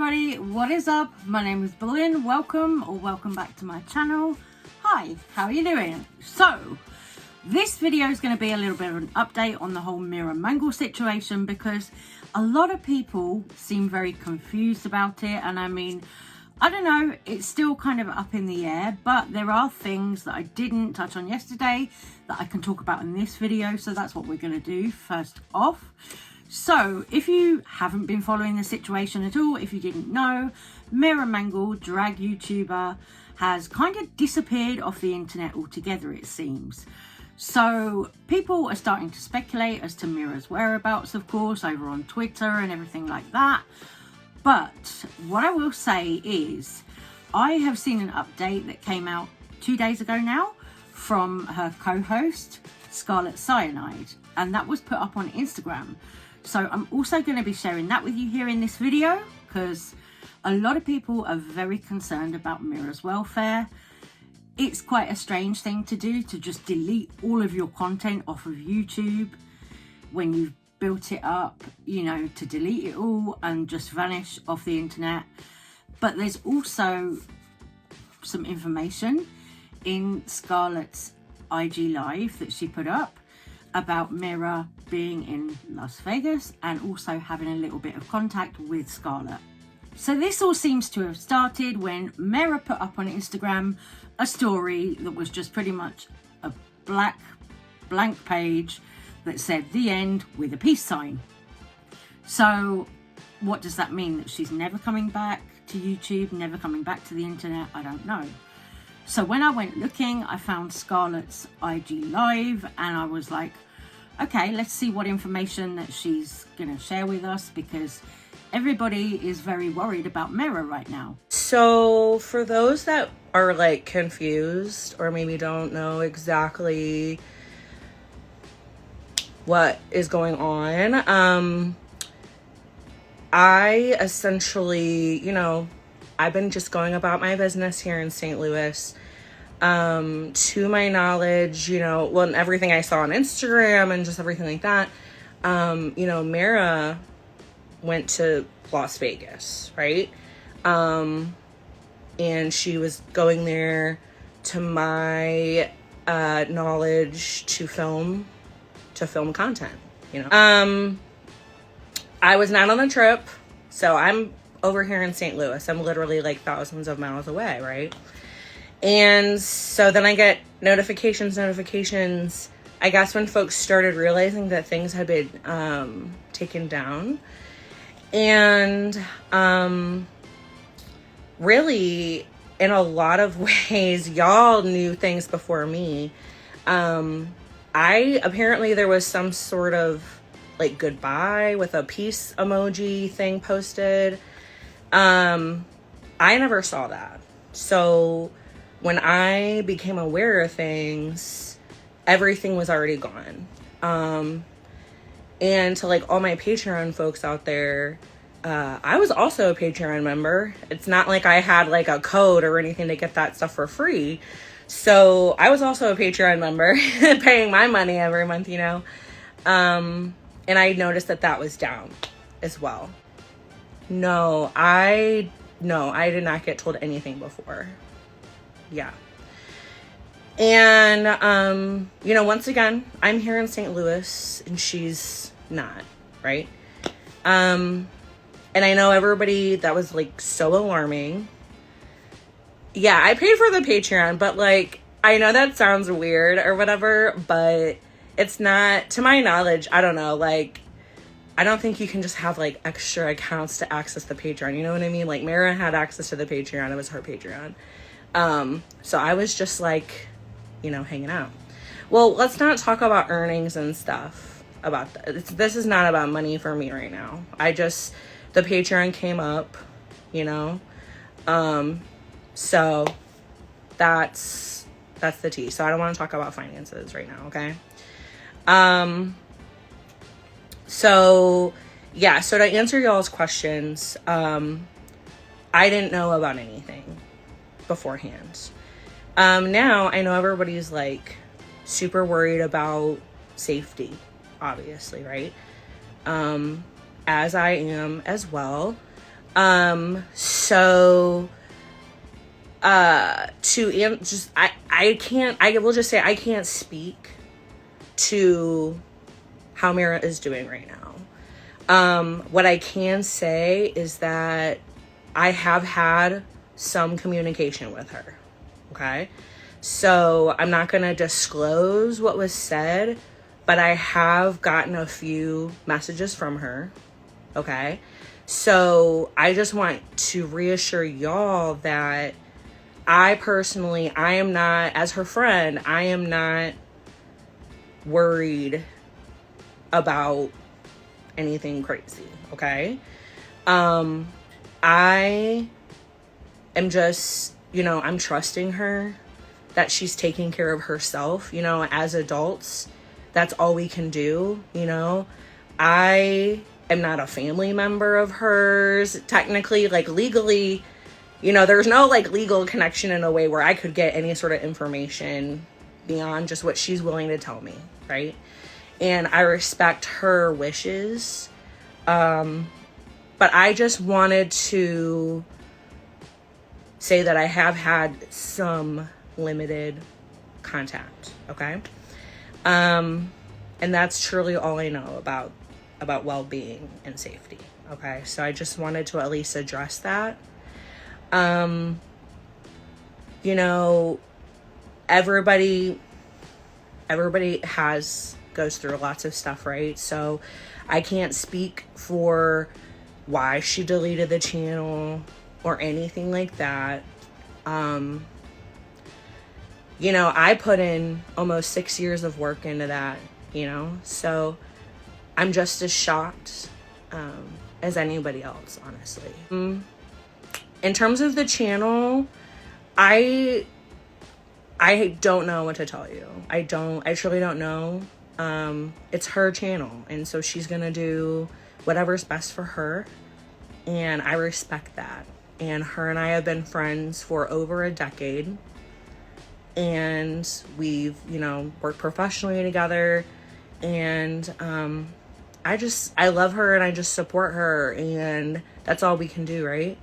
everybody, what is up? My name is Vivienne. Welcome back to my channel. Hi, how are you doing? So, this video is going to be a little bit of an update on the whole Mera Mangle situation because a lot of people seem very confused about it, and I mean, I don't know, it's still kind of up in the air, but there are things that I didn't touch on yesterday that I can talk about in this video, so that's what we're going to do first off. So, if you haven't been following the situation at all, if you didn't know, Mera Mangle, drag YouTuber, has kind of disappeared off the internet altogether, it seems. So, people are starting to speculate as to Mera's whereabouts, of course, over on Twitter and everything like that. But what I will say is, I have seen an update that came out 2 days ago now from her co-host, Scarlet Cyanide, and that was put up on Instagram. So I'm also going to be sharing that with you here in this video because a lot of people are very concerned about Mera's welfare. It's quite a strange thing to do, to just delete all of your content off of YouTube when you've built it up, you know, to delete it all and just vanish off the internet. But there's also some information in Scarlet's IG live that she put up about Mera being in Las Vegas and also having a little bit of contact with Scarlet. So this all seems to have started when Mera put up on Instagram a story that was just pretty much a blank page that said "the end" with a peace sign. So what does that mean? That she's never coming back to YouTube, never coming back to the internet? I don't know. So when I went looking, I found Scarlet's IG live and I was like, okay, let's see what information that she's going to share with us because everybody is very worried about Mera right now. So for those that are like confused or maybe don't know exactly what is going on, I essentially, you know, I've been just going about my business here in St. Louis. To my knowledge, you know, well, everything I saw on Instagram and just everything like that, you know, Mera went to Las Vegas, right? And she was going there, to my knowledge, to film content, you know. I was not on the trip, so I'm over here in St. Louis. I'm literally like thousands of miles away, right? And so then I get notifications, I guess when folks started realizing that things had been taken down. And really, in a lot of ways, y'all knew things before me. Apparently there was some sort of like goodbye with a peace emoji thing posted. I never saw that. So when I became aware of things, everything was already gone. And to like all my Patreon folks out there, I was also a Patreon member. It's not like I had like a code or anything to get that stuff for free. So I was also a Patreon member paying my money every month, you know. And I noticed that was down as well. No, I did not get told anything before. Yeah. And, you know, once again, I'm here in St. Louis and she's not, right? And I know everybody, that was like so alarming. Yeah, I paid for the Patreon, but like, I know that sounds weird or whatever, but it's not, to my knowledge, I don't know, like, I don't think you can just have like extra accounts to access the Patreon. You know what I mean? Like Mera had access to the Patreon. It was her Patreon. So I was just like, you know, hanging out. Well, let's not talk about earnings and stuff about that. This is not about money for me right now. The Patreon came up, you know? So that's the tea. So I don't want to talk about finances right now. Okay. So yeah, so to answer y'all's questions, I didn't know about anything beforehand. Now I know everybody's like super worried about safety, obviously, right? As I am as well. So I will just say I can't speak to how Mera is doing right now. What I can say is that I have had some communication with her. Okay. So I'm not going to disclose what was said, but I have gotten a few messages from her. Okay. So I just want to reassure y'all that I am not, as her friend, I am not worried about anything crazy. Okay. I am just, I'm trusting her that she's taking care of herself. As adults, that's all we can do. I am not a family member of hers, technically, like legally, there's no like legal connection in a way where I could get any sort of information beyond just what she's willing to tell me, right? And I respect her wishes. But I just wanted to say that I have had some limited contact, okay? And that's truly all I know about well-being and safety, okay? So I just wanted to at least address that. Everybody goes through lots of stuff, right? So I can't speak for why she deleted the channel or anything like that. I put in almost 6 years of work into that, so I'm just as shocked as anybody else, honestly. In terms of the channel, I don't know what to tell you. I truly don't know. It's her channel, and so she's gonna do whatever's best for her, and I respect that. And her and I have been friends for over a decade, and we've worked professionally together, and I love her, and I just support her, and that's all we can do, right?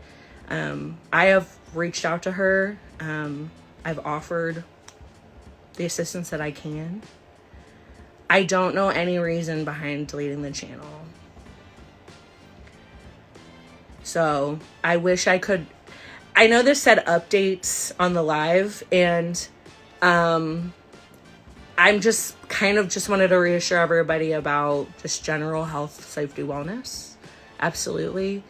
I have reached out to her. I've offered the assistance that I can. I don't know any reason behind deleting the channel. So I wish I could. I know this said updates on the live, and I'm just wanted to reassure everybody about just general health, safety, wellness. Absolutely.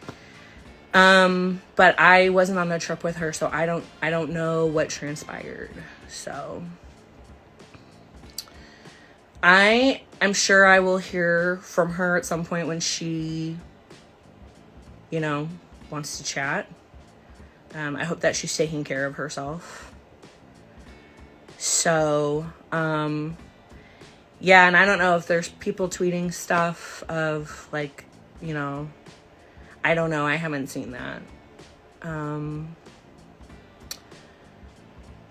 But I wasn't on the trip with her, so I don't know what transpired. So I'm sure I will hear from her at some point when she, wants to chat. I hope that she's taking care of herself. So, yeah, and I don't know if there's people tweeting stuff of like, I don't know. I haven't seen that.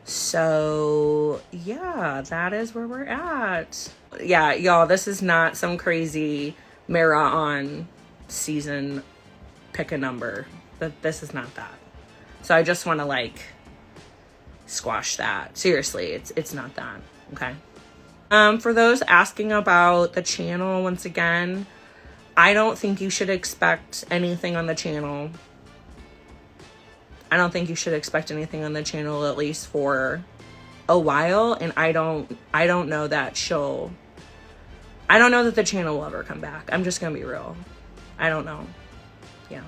So yeah, that is where we're at. Yeah, y'all, this is not some crazy Mera on season pick a number. This is not that. So I just want to squash that. Seriously, it's not that. Okay. For those asking about the channel, once again, I don't think you should expect anything on the channel. I don't think you should expect anything on the channel, at least for a while. And I don't know that I don't know that the channel will ever come back. I'm just gonna be real. I don't know. Yeah.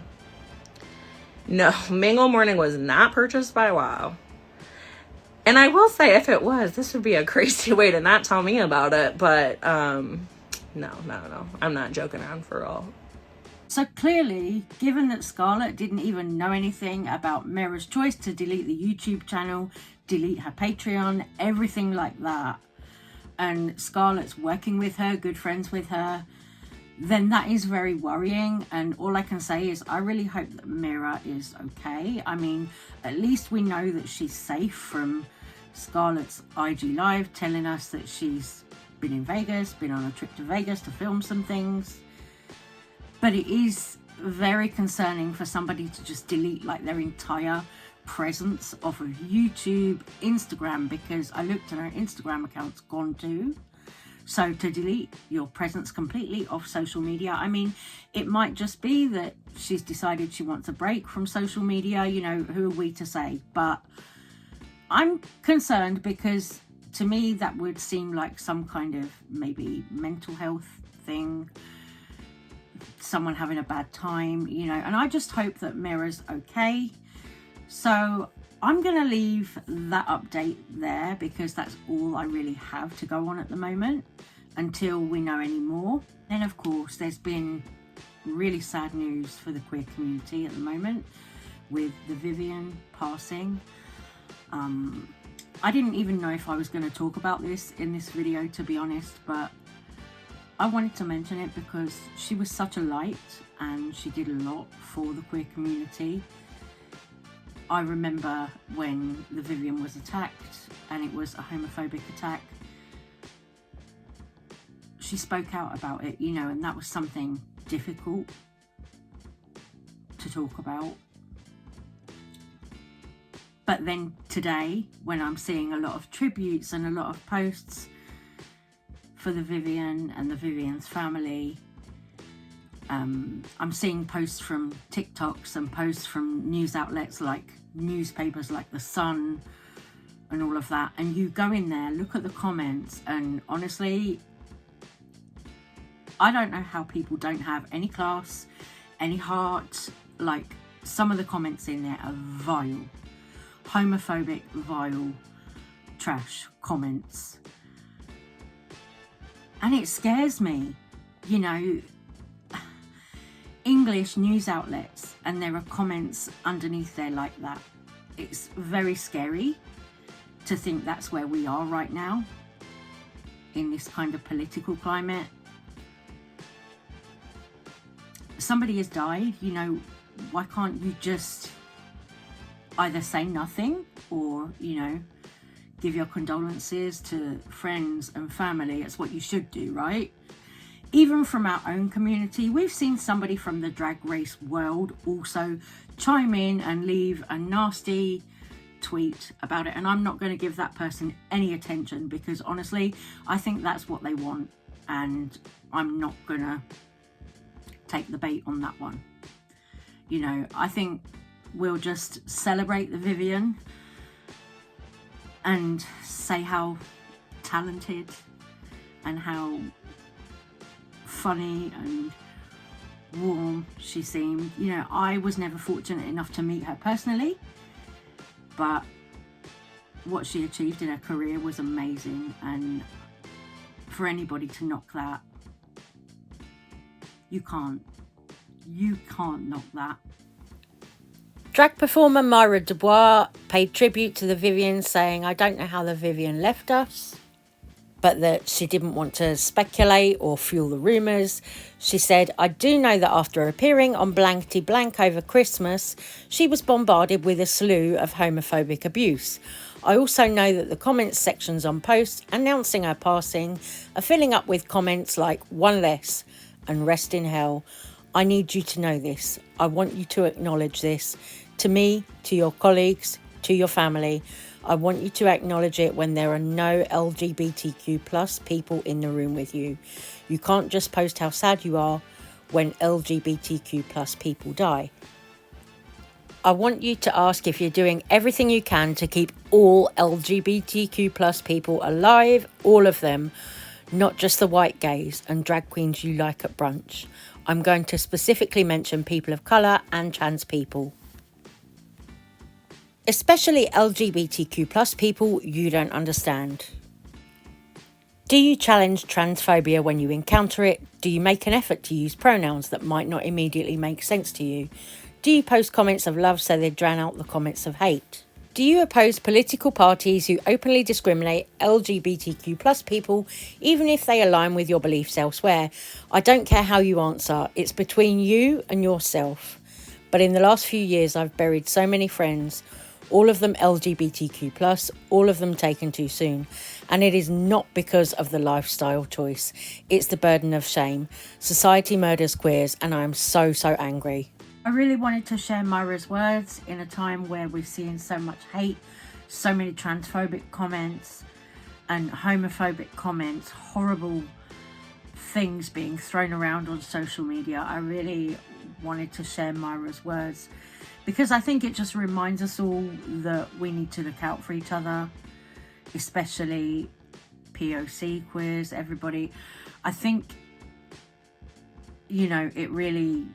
No, Mangle Morning was not purchased by WoW. And I will say, if it was, this would be a crazy way to not tell me about it. But, no. I'm not joking around for real. So clearly, given that Scarlet didn't even know anything about Mera's choice to delete the YouTube channel, delete her Patreon, everything like that, and Scarlet's working with her, good friends with her, then that is very worrying. And all I can say is I really hope that Mera is okay. I mean, at least we know that she's safe from Scarlet's IG Live telling us that she's been in Vegas, been on a trip to Vegas to film some things. But it is very concerning for somebody to just delete like their entire presence off of YouTube, Instagram, because I looked and her Instagram account's gone too. So to delete your presence completely off social media, I mean, it might just be that she's decided she wants a break from social media, you know, who are we to say? But I'm concerned because to me that would seem like some kind of maybe mental health thing, someone having a bad time, you know, and I just hope that Mera's okay. So I'm going to leave that update there because that's all I really have to go on at the moment until we know any more. Then of course there's been really sad news for the queer community at the moment with the Vivienne passing. I didn't even know if I was going to talk about this in this video, to be honest, but I wanted to mention it because she was such a light and she did a lot for the queer community. I remember when the Vivienne was attacked and it was a homophobic attack, she spoke out about it, you know, and that was something difficult to talk about. But then today, when I'm seeing a lot of tributes and a lot of posts for the Vivienne and the Vivienne's family, I'm seeing posts from TikToks and posts from news outlets like newspapers like The Sun and all of that. And you go in there, look at the comments, and honestly, I don't know how people don't have any class, any heart. Like, some of the comments in there are vile. Homophobic, vile, trash comments. And it scares me, you know, English news outlets, and there are comments underneath there like that. It's very scary to think that's where we are right now in this kind of political climate. Somebody has died, you know, why can't you just either say nothing or, you know, give your condolences to friends and family? It's what you should do, right? Even from our own community, we've seen somebody from the drag race world also chime in and leave a nasty tweet about it, and I'm not going to give that person any attention because honestly I think that's what they want, and I'm not going to take the bait on that one. You know, I think we'll just celebrate the Vivienne and say how talented and how funny and warm she seemed. You know, I was never fortunate enough to meet her personally, but what she achieved in her career was amazing, and for anybody to knock that, you can't knock that. Drag performer Myra Dubois paid tribute to the Vivienne, saying, "I don't know how the Vivienne left us, but that she didn't want to speculate or fuel the rumours." She said, "I do know that after appearing on Blankety Blank over Christmas, she was bombarded with a slew of homophobic abuse. I also know that the comments sections on posts announcing her passing are filling up with comments like 'one less' and 'rest in hell.' I need you to know this. I want you to acknowledge this. To me, to your colleagues, to your family. I want you to acknowledge it when there are no LGBTQ plus people in the room with you. You can't just post how sad you are when LGBTQ plus people die. I want you to ask if you're doing everything you can to keep all LGBTQ plus people alive, all of them, not just the white gays and drag queens you like at brunch. I'm going to specifically mention people of colour and trans people. Especially LGBTQ plus people you don't understand. Do you challenge transphobia when you encounter it? Do you make an effort to use pronouns that might not immediately make sense to you? Do you post comments of love so they drown out the comments of hate? Do you oppose political parties who openly discriminate LGBTQ plus people, even if they align with your beliefs elsewhere? I don't care how you answer. It's between you and yourself. But in the last few years, I've buried so many friends, all of them LGBTQ+, all of them taken too soon. And it is not because of the lifestyle choice. It's the burden of shame. Society murders queers, and I am so, so angry. I really wanted to share Myra's words in a time where we've seen so much hate, so many transphobic comments and homophobic comments, horrible things being thrown around on social media. I really wanted to share Myra's words because I think it just reminds us all that we need to look out for each other, especially POC queers, everybody. I think, you know, it really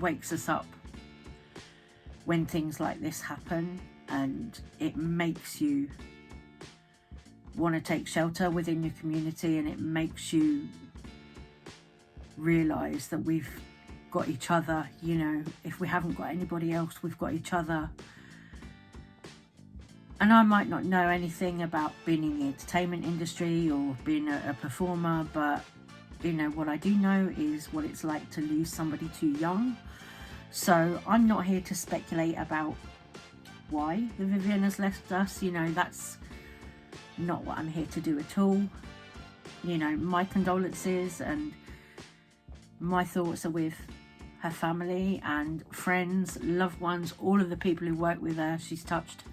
wakes us up when things like this happen, and it makes you want to take shelter within your community, and it makes you realize that we've got each other. You know, if we haven't got anybody else, we've got each other. And I might not know anything about being in the entertainment industry or being a performer, but you know, what I do know is what it's like to lose somebody too young. So I'm not here to speculate about why the Vivienne has left us. You know, that's not what I'm here to do at all. You know, my condolences and my thoughts are with her family and friends, loved ones, all of the people who work with her. She's touched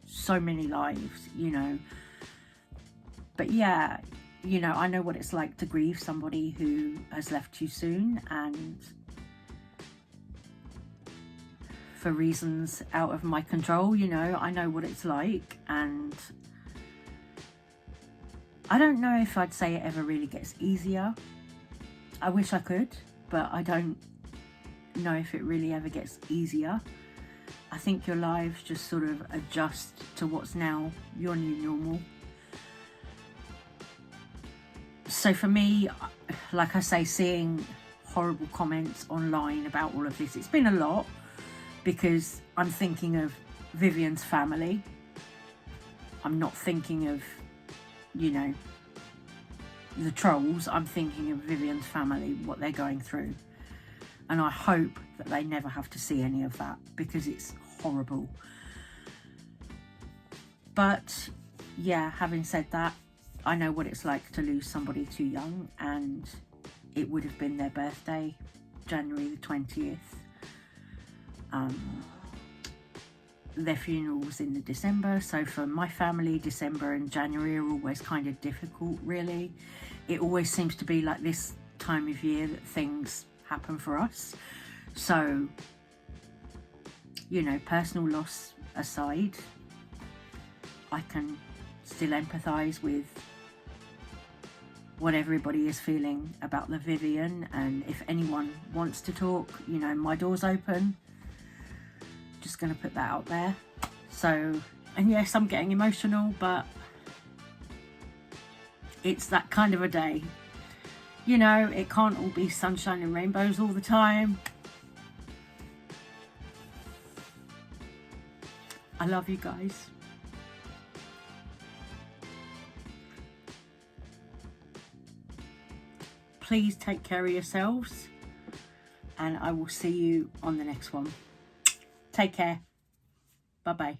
so many lives, you know. But yeah, you know, I know what it's like to grieve somebody who has left you soon, and for reasons out of my control, you know, I know what it's like. And I don't know if I'd say it ever really gets easier. I wish I could, but I don't know if it really ever gets easier. I think your lives just sort of adjust to what's now your new normal. So for me, like I say, seeing horrible comments online about all of this, it's been a lot, because I'm thinking of Vivienne's family. I'm not thinking of, you know, the trolls. I'm thinking of Vivienne's family, what they're going through. And I hope that they never have to see any of that, because it's horrible. But yeah, having said that, I know what it's like to lose somebody too young, and it would have been their birthday, January the 20th. Their funeral was in the December, so for my family, December and January are always kind of difficult, really. It always seems to be like this time of year that things happen for us. So, you know, personal loss aside, I can still empathise with what everybody is feeling about the Vivienne, and if anyone wants to talk, you know, my door's open. Just going to put that out there. So, and yes, I'm getting emotional, but it's that kind of a day. You know, it can't all be sunshine and rainbows all the time. I love you guys. Please take care of yourselves, and I will see you on the next one. Take care. Bye-bye.